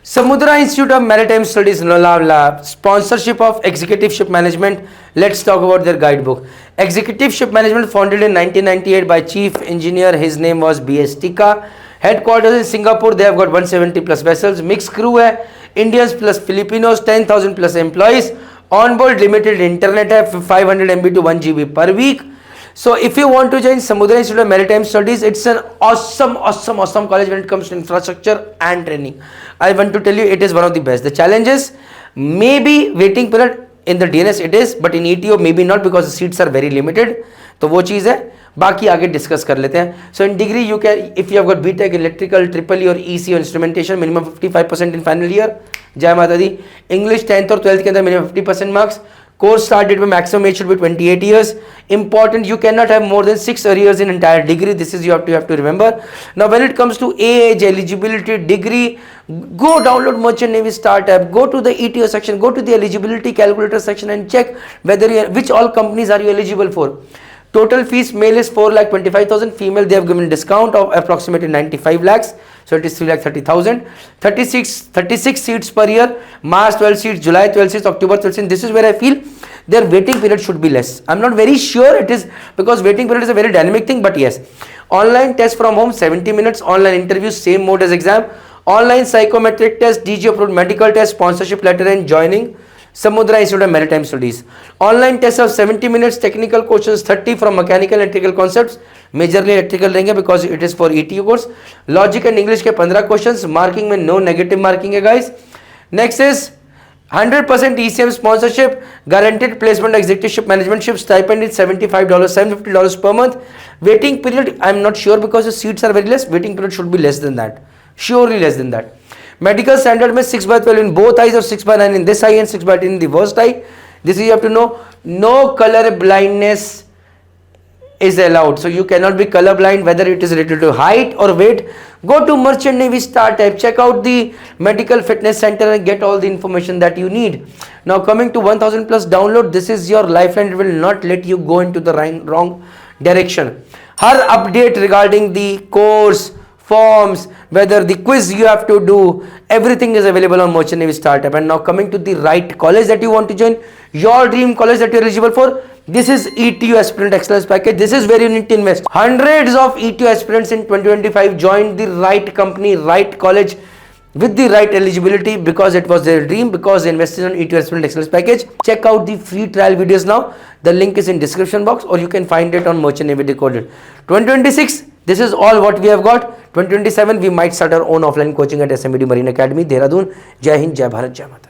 Samudra Institute of Maritime Studies, Lonavala, sponsorship of Executive Ship Management. Let's talk about their guidebook. Executive Ship Management, founded in 1998 by Chief Engineer. His name was B.S. Tika. Headquarters in Singapore. They have got 170 plus vessels. Mixed crew hai, Indians plus Filipinos, 10,000 plus employees. Onboard limited internet hai, 500 MB to 1 GB per week. So if you want to join Samudra Institute of Maritime Studies, it's an awesome college when it comes to infrastructure and training. I want to tell you, it is one of the best. The challenges, maybe waiting period in the DNS it is, but in ETO maybe not, because the seats are very limited. तो वो चीज़ है, बाकी आगे discuss कर लेते हैं. So in degree you can, if you have got BTech electrical, triple E or EC or instrumentation, minimum 55% in final year. जय माता दी. English 10th और 12th के अंदर minimum 50% marks. Course start date, maximum age should be 28 years. Important, you cannot have more than 6 years in entire degree. This is you have to remember. Now when it comes to age, eligibility, degree, go download Merchant Navy Start app, go to the ETO section, go to the eligibility calculator section and check whether which all companies are you eligible for. Total fees, male is 4,25,000, female they have given discount of approximately 95 lakhs. So it is 3,30,000. 36 seats per year. March 12 seats, July 12 seats, October 12 seats. This is where I feel their waiting period should be less. I'm not very sure it is, because waiting period is a very dynamic thing, but yes. Online test from home 70 minutes. Online interview same mode as exam. Online psychometric test, DG approved medical test, sponsorship letter and joining Samudra Institute of Maritime Studies. Online test of 70 minutes, technical questions 30 from mechanical and electrical concepts. Majorly electrical रहेंगे because it is for ETU course. Logic and English के 15 questions. Marking में no negative marking है guys. Next is 100% ECM sponsorship, guaranteed placement, executive ship management ship, stipend is $75, $750 per month. Waiting period, I'm not sure because the seats are very less. Waiting period should be less than that. Surely less than that. Medical standard में 6/12 in both eyes or 6/9 in this eye and 6/10 in the worst eye. This is you have to know. No color blindness is allowed. So you cannot be color blind whether it is related to height or weight. Go to Merchant Navy Start app, check out the medical fitness center and get all the information that you need. Now coming to 1000 plus download, this is your lifeline. It will not let you go into the wrong direction. Her update regarding the course, forms, whether the quiz you have to do, everything is available on Merchant Navy Startup. And now coming to the right college that you want to join, your dream college that you are eligible for, this is ETU Aspirant Excellence Package. This is where you need to invest. Hundreds of ETU aspirants in 2025 joined the right company, right college with the right eligibility because it was their dream, because they invested on ETU Aspirant Excellence Package. Check out the free trial videos now. The link is in description box or you can find it on Merchant Navy Decoded. 2026, this is all what we have got. 2027, we might start our own offline coaching at SMBD Marine Academy, Dehradun. Jai Hind, Jai Bharat, Jai Mata.